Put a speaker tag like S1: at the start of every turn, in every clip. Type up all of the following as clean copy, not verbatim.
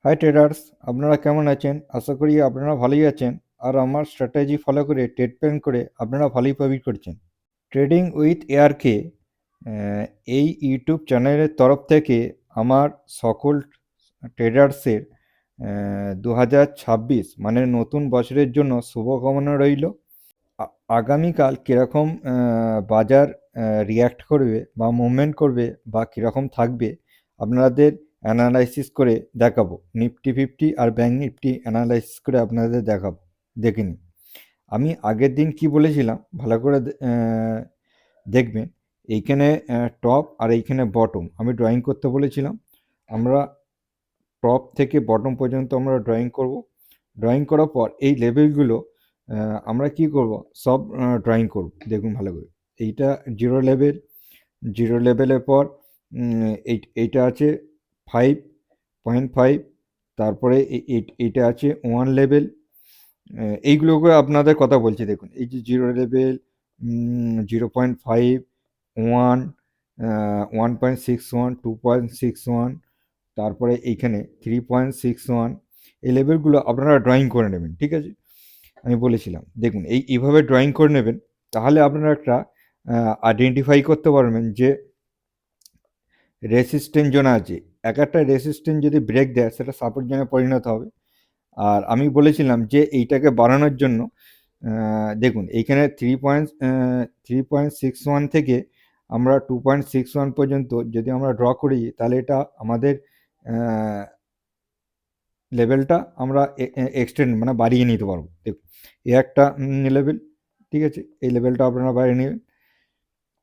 S1: High traders, আপনারা কেমন আছেন? আশা করি আপনারা ভালোই আছেন। আর আমার স্ট্র্যাটেজি ফলো করে ট্রেড প্ল্যান করে আপনারা ভালোই প্রফিট করছেন। ট্রেডিং উইথ এআরকে এই ইউটিউব চ্যানেলের তরফ থেকে আমার সকল ট্রেডার্সের 2026 মানে নতুন বছরের জন্য শুভকামনা রইল। আগামীকাল কীরকম বাজার রিয়্যাক্ট করবে বা মুভমেন্ট করবে বা কীরকম থাকবে আপনাদের অ্যানালাইসিস করে দেখাবো। নিফটি ফিফটি আর ব্যাঙ্ক নিফটি অ্যানালাইসিস করে আপনাদের দেখাবো, দেখে নিন। আমি আগের দিন কি বলেছিলাম ভালো করে দেখবেন। এইখানে টপ আর এইখানে বটম আমি ড্রয়িং করতে বলেছিলাম। আমরা টপ থেকে বটম পর্যন্ত আমরা ড্রয়িং করব। ড্রয়িং করার পর এই লেভেলগুলো আমরা কি করব, সব ড্রয়িং করব। দেখুন ভালো করে, এইটা জিরো লেভেল, জিরো লেভেলের পর এইটা আছে 5.5, তারপরে এইটা আছে 1 লেভেল। এইগুলোকে আপনাদের কথা বলছি। দেখুন এই যে জিরো লেভেল, 0.5, 1, 1.61, 2.61, তারপরে এইখানে 3.61, এই লেভেলগুলো আপনারা ড্রয়িং করে নেবেন, ঠিক আছে? আমি বলেছিলাম দেখুন এইভাবে ড্রয়িং করে নেবেন, তাহলে আপনারা একটা আইডেন্টিফাই করতে পারবেন যে রেসিস্ট্যান্ট জোন আছে। এক একটা রেসিস্ট্যান্ট যদি ব্রেক দেয় সেটা সাপোর্ট জোনে পরিণত হবে। আর আমি বলেছিলাম যে এইটাকে বাড়ানোর জন্য দেখুন এইখানে 3.61 থেকে আমরা 2.61 পর্যন্ত যদি আমরা ড্র করি, তাহলে এটা আমাদের লেভেলটা আমরা এক্সটেন্ড মানে বাড়িয়ে নিতে পারবো। দেখুন এই একটা লেভেল, ঠিক আছে? এই লেভেলটা আপনারা বাড়িয়ে নেবেন।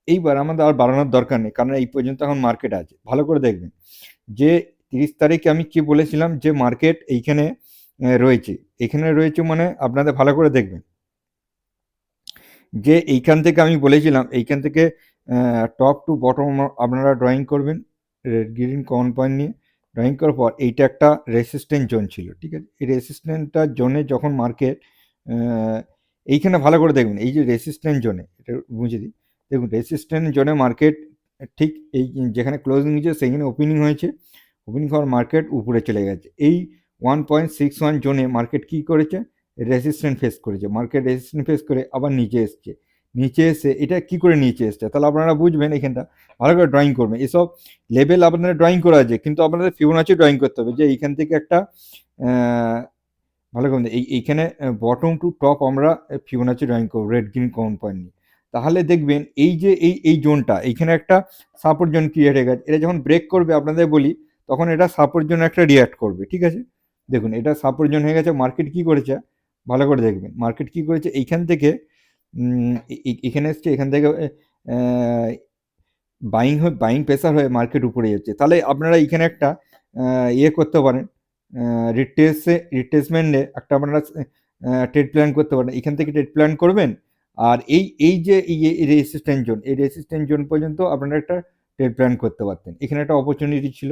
S1: এইবার আমাদের আর বাড়ানোর দরকার নেই, কারণ এই পর্যন্ত এখন মার্কেট আছে। ভালো করে দেখবেন যে 30 তারিখে আমি কি বলেছিলাম যে মার্কেট এইখানে রয়েছে। এখানে রয়েছে মানে আপনাদের ভালো করে দেখবেন যে এইখান থেকে আমি বলেছিলাম এইখান থেকে টপ টু বটম আপনারা ড্রয়িং করবেন রেড গ্রিন কমন পয়েন্ট নিয়ে। ড্রয়িং করার পর এইটা একটা রেসিস্ট্যান্ট জোন ছিল, ঠিক আছে? এই রেসিস্ট্যান্টটার জোনে যখন মার্কেট এইখানে ভালো করে দেখবেন, এই যে রেসিস্ট্যান্ট জোনে, এটা বুঝে দিই। দেখুন রেসিস্ট্যান্ট জোনে মার্কেট ঠিক এই যেখানে ক্লোজিং নিয়েছে সেইখানে ওপেনিং হয়েছে। ওপেনিং হওয়ার মার্কেট উপরে চলে গেছে। এই 1.61 জোনে মার্কেট কি করেছে, রেসিস্ট্যান্ট ফেস করেছে। মার্কেট রেসিস্ট্যান্ট ফেস করে আবার নিচে এসছে। নিচে এসে এটা কি করে নিচে এসছে, তাহলে আপনারা বুঝবেন এখানটা ভালো করে ড্রয়িং করবেন। এসব লেভেল আপনাদের ড্রয়িং করা আছে, কিন্তু আপনাদের ফিবোনাচি ড্রয়িং করতে হবে যে এইখান থেকে একটা ভালো করে এইখানে বটম টু টপ আমরা ফিবোনাচি ড্রয়িং করবো রেড গ্রিন কমন পয়েন্ট নিয়ে। তাহলে দেখবেন এই যে এই জোনটা এইখানে একটা সাপোর্ট জোন ক্রিয়েট হয়ে গেছে। এটা যখন ব্রেক করবে আপনাদের বলি, তখন এটা সাপোর্ট জোন একটা রিয়াক্ট করবে, ঠিক আছে? দেখুন এটা সাপোর্ট জোন হয়ে গেছে। মার্কেট কি করেছে ভালো করে দেখবেন, মার্কেট কি করেছে এইখান থেকে এখানে এসছে, এখান থেকে বাইং প্রেসার হয়ে মার্কেট উপরে যাচ্ছে। তাহলে আপনারা এখানে একটা ইয়ে করতে পারেন, রিট্রেসমেন্টে একটা আপনারা ট্রেড প্ল্যান করতে পারেন। এখান থেকে ট্রেড প্ল্যান করবেন। আর এই যে রেসিস্ট্যান্ট জোন, এই রেসিস্ট্যান্ট জোন পর্যন্ত আপনারা একটা ট্রেড প্ল্যান করতে পারতেন। এখানে একটা অপরচুনিটি ছিল,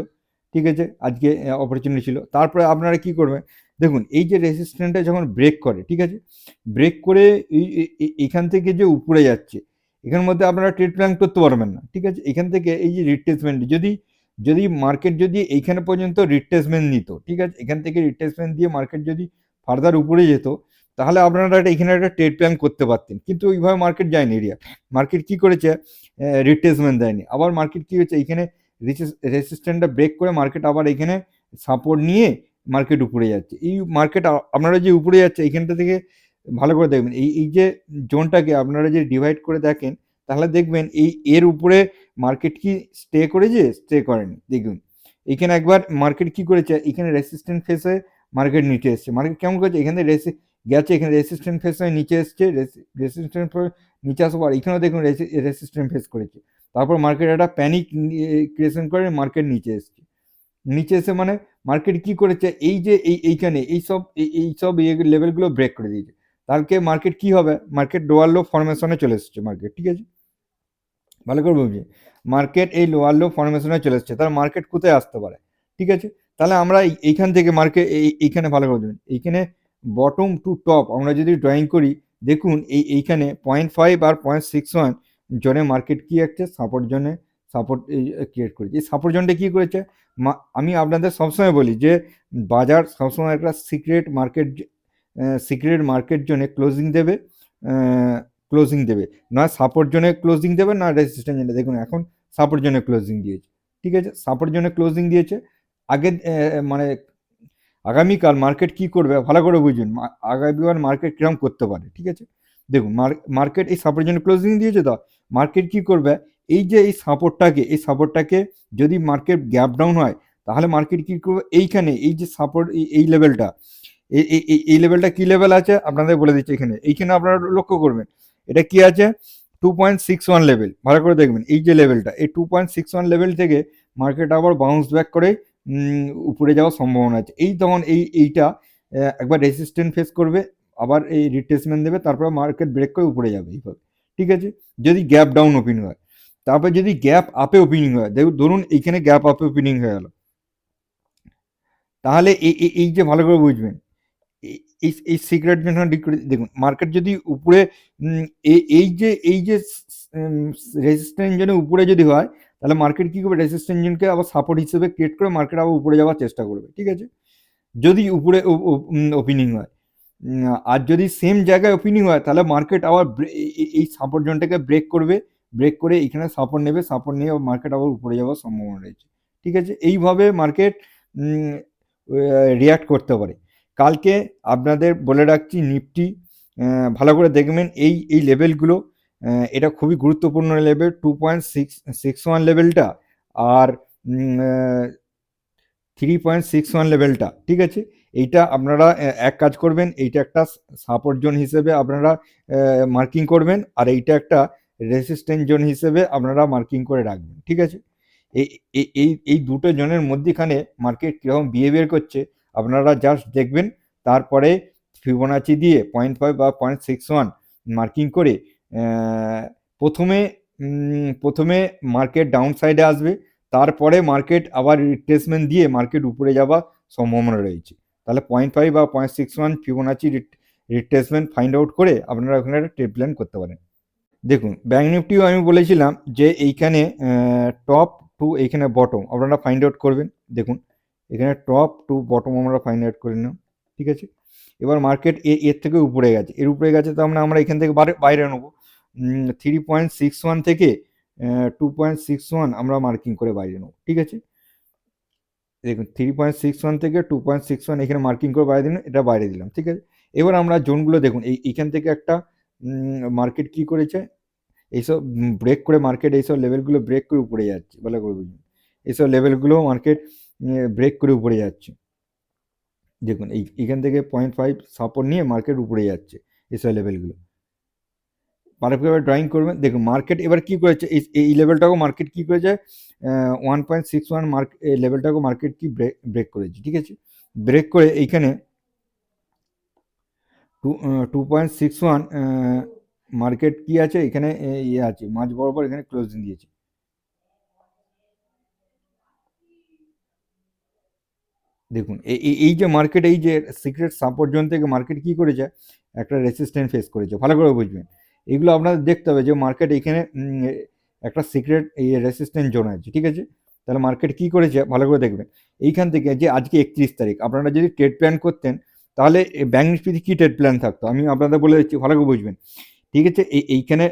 S1: ঠিক আছে? আজকে অপরচুনিটি ছিল। তারপরে আপনারা কি করবেন, দেখুন এই যে রেসিস্ট্যান্টটা যখন ব্রেক করে, ঠিক আছে? ব্রেক করে এইখান থেকে যে উপরে যাচ্ছে, এখানের মধ্যে আপনারা ট্রেড প্ল্যান করতে পারবেন না, ঠিক আছে? এখান থেকে এই যে রিট্রেসমেন্ট, যদি মার্কেট যদি এইখানে পর্যন্ত রিট্রেসমেন্ট নিত, ঠিক আছে? এখান থেকে রিট্রেসমেন্ট দিয়ে মার্কেট যদি ফার্দার উপরে যেত, তাহলে আপনারা এখানে একটা ট্রেড প্ল্যান করতে পারতেন। কিন্তু ওইভাবে মার্কেট যায়নি। মার্কেট কি করেছে, রিট্রেসমেন্ট দেয়নি। আবার মার্কেট কি হয়েছে, এইখানে রেসিস্ট্যান্টটা ব্রেক করে মার্কেট আবার এখানে সাপোর্ট নিয়ে মার্কেট উপরে যাচ্ছে। এই মার্কেট আপনারা যে উপরে যাচ্ছে এইখানটা থেকে ভালো করে দেখবেন, এই যে জোনটাকে আপনারা যে ডিভাইড করে দেখেন, তাহলে দেখবেন এর উপরে মার্কেট কি স্টে করেছে, স্টে করেনি। দেখুন এখানে একবার মার্কেট কি করেছে, এখানে রেসিস্ট্যান্ট ফেস হয়ে মার্কেট নিচে এসছে। মার্কেট কেমন করেছে, এখানে গেছে, এখানে রেসিস্ট্যান্ট ফেস হয়ে নিচে এসছে। রেসিস্ট্যান্ট নিচে আসার পর এখানেও দেখুন রেসিস্ট্যান্ট ফেস করেছে। তারপর মার্কেট একটা প্যানিক ক্রিয়েশন করে মার্কেট নিচে এসছে। নিচে এসে মানে মার্কেট কি করেছে, এই যে এইখানে এইসব লেভেলগুলো ব্রেক করে দিয়েছে। তাহলে মার্কেট কি হবে, মার্কেট লোয়ার লো ফরমেশনে চলে এসেছে মার্কেট, ঠিক আছে? ভালো করে বুঝি, মার্কেট এই লোয়ার লো ফরমেশনে চলে এসেছে। তাহলে মার্কেট কোথায় আসতে পারে, ঠিক আছে? তাহলে আমরা এইখান থেকে মার্কেট এইখানে ভালো করে দেবেন, এইখানে বটম টু টপ আমরা যদি ড্রয়িং করি, দেখুন এইখানে 0.5 আর 0.61 জোনে মার্কেট কি আছে, সাপোর্ট জোনে সাপোর্ট ক্রিয়েট করেছে। এই সাপোর্ট জোনটা কী করেছে, আমি আপনাদের সবসময় বলি যে বাজার সবসময় একটা সিক্রেট মার্কেট জোনে ক্লোজিং দেবে, না সাপোর্ট জোনে ক্লোজিং দেবে, না রেজিস্ট্যান্স জোনে। দেখুন এখন সাপোর্ট জোনে ক্লোজিং দিয়েছে, ঠিক আছে, সাপোর্ট জোনে ক্লোজিং দিয়েছে। আগে মানে আগামীকাল মার্কেট কি করবে ভালো করে বুঝুন, আগামীকাল মার্কেট কিরকম করতে পারে, ঠিক আছে। দেখুন মার্কেট এই সাপোর্ট জন্য ক্লোজিং দিয়েছে, তো মার্কেট কি করবে, এই যে এই সাপোর্টটাকে যদি মার্কেট গ্যাপ ডাউন হয়, তাহলে মার্কেট কি করবে, এইখানে এই যে সাপোর্ট, এই লেভেলটা, এই লেভেলটা কি লেভেল আছে আপনাদের বলে দিচ্ছি। এইখানে আপনারা লক্ষ্য করবেন, এটা কি আছে, 2.61 লেভেল। ভালো করে দেখবেন এই যে লেভেলটা, এই 2.61 লেভেল থেকে মার্কেট আবার বাউন্স ব্যাক করে উপরে যাওয়ার সম্ভাবনা আছে। তখন এইটা একবার রেজিস্ট্যান্স ফেস করবে, আবার এই রিট্রেসমেন্ট দেবে, তারপর মার্কেট ব্রেক করে উপরে যাবে এইভাবে, ঠিক আছে, যদি গ্যাপ ডাউন ওপেনিং হয়। তারপর যদি গ্যাপ আপে ওপেনিং হয়, ধরুন এইখানে গ্যাপ আপে ওপেনিং হয়ে গেল, তাহলে এই যে ভালো করে বুঝবেন, এই সিক্রেট জোনটা দেখুন মার্কেট যদি উপরে এই যে রেজিস্ট্যান্স জোনে উপরে যদি হয়, তাহলে মার্কেট কি করবে, রেজিস্ট্যান্স জোনকে আবার সাপোর্ট হিসেবে ক্রিয়েট করে মার্কেট আবার উপরে যাওয়ার চেষ্টা করবে, ঠিক আছে, যদি উপরে ওপেনিং হয়। আর যদি সেম জায়গায় ওপেনিং হয়, তাহলে মার্কেট আবার এই সাপোর্ট জোনটাকে ব্রেক করে এখানে সাপোর্ট নিয়ে মার্কেট আবার উপরে যাওয়ার সম্ভাবনা রয়েছে, ঠিক আছে। এইভাবে মার্কেট রিয়াক্ট করতে পারে। কালকে আপনাদের বলে রাখছি, নিফটি ভালো করে দেখবেন এই লেভেলগুলো, এটা খুবই গুরুত্বপূর্ণ লেভেল, 2.61 লেভেলটা আর 3.61 লেভেলটা, ঠিক আছে। এইটা আপনারা এক কাজ করবেন, এইটা একটা সাপোর্ট জোন হিসেবে আপনারা মার্কিং করবেন, আর এইটা একটা রেসিস্ট্যান্স জোন হিসেবে আপনারা মার্কিং করে রাখবেন, ঠিক আছে। এই দুটো জোনের মধ্যেখানে মার্কেট কীরকম বিহেভিয়ার করছে আপনারা জাস্ট দেখবেন, তারপরে ফিবোনাচি দিয়ে 0.5 বা 0.61 মার্কিং করে প্রথমে মার্কেট ডাউন সাইডে আসবে, তারপরে মার্কেট আবার রিট্রেসমেন্ট দিয়ে মার্কেট উপরে যাওয়ার সম্ভাবনা রয়েছে। তাহলে 0.5 বা 0.61 ফিবোনাচি রিট্রেসমেন্ট ফাইন্ড আউট করে আপনারা ওখানে একটা ট্রেড প্ল্যান করতে পারেন। দেখুন ব্যাঙ্ক নিফটিও আমি বলেছিলাম যে এইখানে টপ টু এইখানে বটম আপনারা ফাইন্ড আউট করবেন। দেখুন এখানে টপ টু বটম আমরা ফাইন্ড আউট করে নিলাম, ঠিক আছে। এবার মার্কেট এর থেকে উপরে গেছে, তো আমরা এখান থেকে বাইরে নেবো। 3.61 থেকে 2.61 আমরা মার্কিং করে বাইরে নেবো, ঠিক আছে। দেখুন 3.61 থেকে 2.61 এখানে মার্কিং করে বাইরে দিলাম, এটা বাইরে দিলাম, ঠিক আছে। এবার আমরা জোনগুলো দেখুন, এইখান থেকে একটা মার্কেট কি করেছে, এইসব ব্রেক করে মার্কেট এইসব লেভেলগুলো ব্রেক করে উপরে যাচ্ছে, ভালো করে বুঝুন, এইসব লেভেলগুলো মার্কেট ব্রেক করে উপরে যাচ্ছে। দেখুন এইখান থেকে 0.5 সাপোর্ট নিয়ে মার্কেট উপরে যাচ্ছে, এইসব লেভেলগুলো পারফেক্টভাবে ড্রয়িং করবেন। দেখুন মার্কেট এবার কি করেছে, এই লেভেলটাকেও মার্কেট কি করেছে, 1.61 লেভেলটাকেও মার্কেট কি ব্রেক করেছে, ঠিক আছে। ব্রেক করে এইখানে 2.61 মার্কেট কি আছে এখানে, ইয়ে আছে মাঝ বরাবর এখানে ক্লোজিং দিয়েছে। দেখুন এই যে মার্কেট এই যে সিক্রেট সাপোর্ট জোন থেকে মার্কেট কি করেছে, একটা রেসিস্ট্যান্স ফেস করেছে, ভালো করে বুঝবেন। এগুলো আপনাদের দেখতে হবে যে মার্কেট এখানে একটা সিক্রেট এই রেসিস্ট্যান্স জোন আছে, ঠিক আছে। তাহলে মার্কেট কি করেছে ভালো করে দেখবেন। এইখান থেকে যে আজকে 31 তারিখ আপনারা যদি ট্রেড প্ল্যান করতেন, তাহলে ব্যাঙ্ক নিফটিতে কী ট্রেড প্ল্যান থাকতো আমি আপনাদের বলে দিচ্ছি, ভালো করে বুঝবেন, ঠিক আছে। এইখানে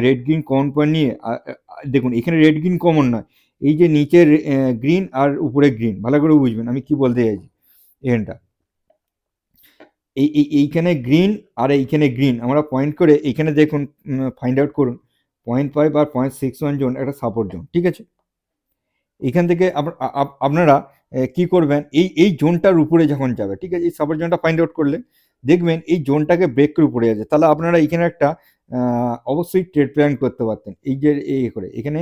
S1: রেড গ্রিন কমন পয়েন্ট নিয়ে দেখুন এখানে রেড গ্রিন কমন নয়, এই যে নিচের গ্রিন আর উপরে গ্রিন, ভালো করে বুঝবেন আমি কি বলতে চাইছি। এখানটা এইখানে গ্রিন আর এইখানে গ্রিন আমরা পয়েন্ট করে এইখানে দেখুন ফাইন্ড আউট করুন 0.5 আর 0.61 জোন একটা সাপোর্ট জোন, ঠিক আছে। এখান থেকে আপনারা কি করবেন, এই জোনটার উপরে যখন যাবে, ঠিক আছে, এই সাপোর্ট জোনটা ফাইন্ড আউট করলে দেখবেন এই জোনটাকে ব্রেক করে উপরে যাচ্ছে, তাহলে আপনারা এখানে একটা অবশ্যই ট্রেড প্ল্যান করতে পারতেন, এই যে করে এখানে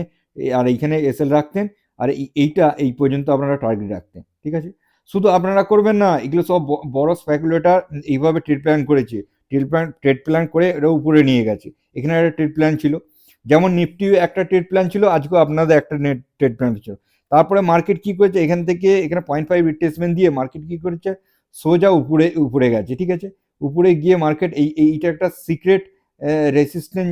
S1: আর এইখানে এসএল রাখতেন, আর এইটা এই পর্যন্ত আপনারা টার্গেট রাখতেন, ঠিক আছে। শুধু আপনারা করবেন না, এগুলো সব বড় স্পেকুলেটর এইভাবে ট্রেড প্ল্যান করেছে, ট্রেড প্ল্যান করে এটা উপরে নিয়ে গেছে। এখানে একটা ট্রেড প্ল্যান ছিল, যেমন নিফটিও একটা ট্রেড প্ল্যান ছিল, আজকেও আপনাদের একটা ট্রেড প্ল্যান ছিল। তারপরে মার্কেট কি করেছে, এখান থেকে এখানে 0.5 রিট্রেসমেন্ট দিয়ে মার্কেট কি করেছে, সোজা উপরে গেছে, ঠিক আছে। উপরে গিয়ে মার্কেট এইটা একটা সিক্রেট রেসিস্ট্যান্স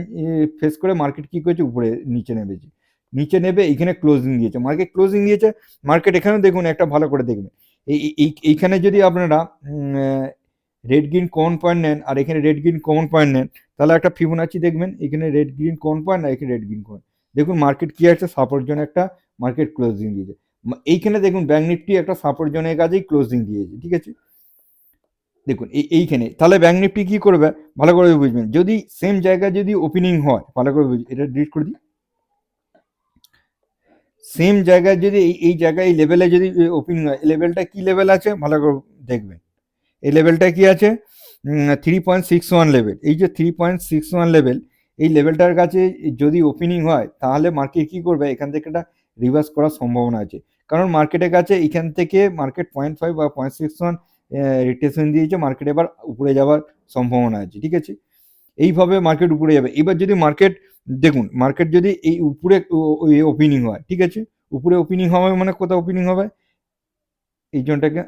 S1: ফেস করে মার্কেট কি করেছে, উপরে নিচে নেমেছে, নিচে নেবে, এইখানে ক্লোজিং দিয়েছে, মার্কেট ক্লোজিং দিয়েছে, মার্কেট এখানেও দেখুন একটা ভালো করে দেখবেন, এইখানে যদি আপনারা রেড গ্রিন কমন পয়েন্ট নেন আর এখানে রেড গ্রিন কমন পয়েন্ট নেন, তাহলে একটা ফিবোনাচি দেখবেন, এখানে রেড গ্রিন কমন পয়েন্ট আর এখানে রেড গ্রিন কমন, দেখুন মার্কেট কি আছে, সাপোর্ট জোনে একটা মার্কেট ক্লোজিং দিয়েছে, এইখানে দেখুন ব্যাঙ্ক নিফটি একটা সাপোর্ট জোনের কাছেই ক্লোজিং দিয়েছে, ঠিক আছে। দেখুন এইখানে তাহলে ব্যাঙ্ক নিফটি কি করবে ভালো করে বুঝবেন, যদি সেম জায়গায় যদি ওপেনিং হয়, ভালো করে বুঝবেন, এটা ডিলিট করে দিই, সেম জায়গায় যদি এই জায়গায় এই লেভেলে যদি ওপেনিং হয়, এই লেভেলটা কি লেভেল আছে ভালো করে দেখবেন, এই লেভেলটা কি আছে 3.61 লেভেল, এই যে 3.61 লেভেল, এই লেভেলটার কাছে যদি ওপেনিং হয় তাহলে মার্কেট কি করবে, এখান থেকে একটা রিভার্স করার সম্ভাবনা আছে, কারণ মার্কেটের কাছে এখান থেকে মার্কেট 0.5 বা 0.61 রিটেশন দিয়েছে, মার্কেট এবার উপরে যাওয়ার সম্ভাবনা আছে, ঠিক আছে। এইভাবে মার্কেট উপরে যাবে। এবার যদি মার্কেট দেখুন, মার্কেট যদি এই উপরে ওপেনিং হয়, ঠিক আছে, উপরে ওপেনিং হবে মানে কোথাও ওপেনিং হবে, এই জোনটাকে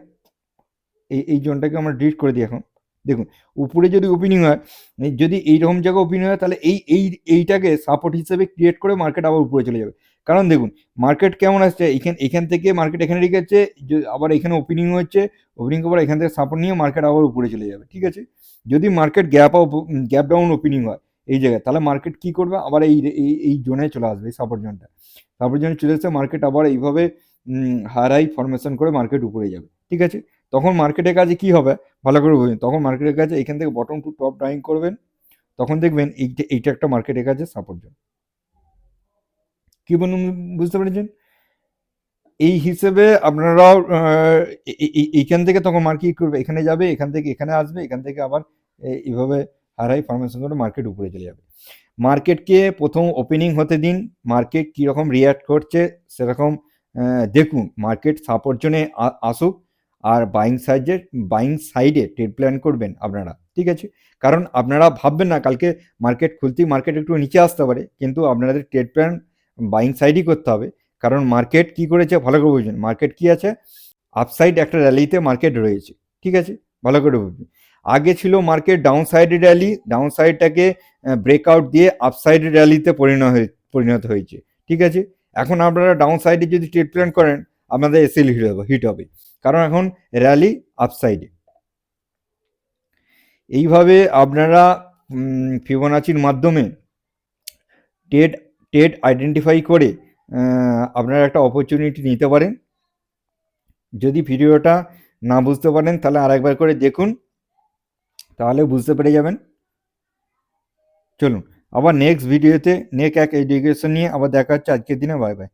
S1: এই জোনটাকে আমরা ডিলিট করে দিই এখন। দেখুন উপরে যদি ওপেনিং হয়, যদি এইরকম জায়গায় ওপেনিং হয়, তাহলে এইটাকে সাপোর্ট হিসেবে ক্রিয়েট করে মার্কেট আবার উপরে চলে যাবে, কারণ দেখুন মার্কেট কেমন আসছে, এখান থেকে মার্কেট এখানে রেখেছে, আবার এখানে ওপেনিং হচ্ছে, ওপেনিং করার এখান থেকে সাপোর্ট নিয়ে মার্কেট আবার উপরে চলে যাবে, ঠিক আছে। যদি মার্কেট গ্যাপ ডাউন ওপেনিং হয় এই জায়গায়, তাহলে মার্কেট কি করবে, আবার এই জোনে চলে আসবে, এই সাপোর্ট জোনটা, সাপোর্ট জোনে চলে এসে মার্কেট আবার এইভাবে হায়ার হাই ফরমেশন করে মার্কেট উপরে যাবে, ঠিক আছে। তখন মার্কেটের কাছে কি হবে ভালো করে বুঝুন, তখন মার্কেটের কাছে এখান থেকে বটম টু টপ ড্রাইং করবেন, তখন দেখবেন এইটা একটা মার্কেটের কাছে সাপোর্ট জোন, কি বলুন, বুঝতে পেরেছেন। এই হিসেবে আপনারাও এইখান থেকে তখন মার্কেট করবে, এখানে যাবে, এখান থেকে এখানে আসবে, এখান থেকে আবার এইভাবে হাই ফরমেশন করে মার্কেট উপরে চলে যাবে। মার্কেটকে প্রথম ওপেনিং হতে দিন, মার্কেট কীরকম রিয়াক্ট করছে সেরকম দেখুন, মার্কেট সাপোর্ট জোনে আসুক, আর বাইং সাইডে ট্রেড প্ল্যান করবেন আপনারা, ঠিক আছে। কারণ আপনারা ভাববেন না কালকে মার্কেট খুলতেই মার্কেট একটু নিচে আসতে পারে, কিন্তু আপনাদের ট্রেড প্ল্যান বাইং সাইডই করতে হবে, কারণ মার্কেট কি করেছে ভালো করে বুঝবেন, মার্কেট কি আছে, আপসাইড একটা র্যালিতে মার্কেট রয়েছে, ঠিক আছে, ভালো করে বুঝবেন। আগে ছিল মার্কেট ডাউন সাইডে র্যালি, ডাউন সাইডটাকে ব্রেকআউট দিয়ে আপসাইড র্যালিতে পরিণত হয়েছে, ঠিক আছে। এখন আপনারা ডাউন সাইডে যদি ট্রেড প্ল্যান করেন, আপনাদের এসএল হিট হবে, কারণ এখন র্যালি আপসাইডে। এইভাবে আপনারা ফিবোনাচির মাধ্যমে ট্রেড ট্রেড আইডেন্টিফাই করে আপনারা একটা অপরচুনিটি নিতে পারেন। যদি ভিডিওটা না বুঝতে পারেন তাহলে আরেকবার করে দেখুন, তাহলে বুঝতে পেরে যাবেন। চলুন আবার নেক্সট ভিডিওতে এক এডুকেশন নিয়ে আবার দেখা হচ্ছে, আজকের দিনে বাই বাই।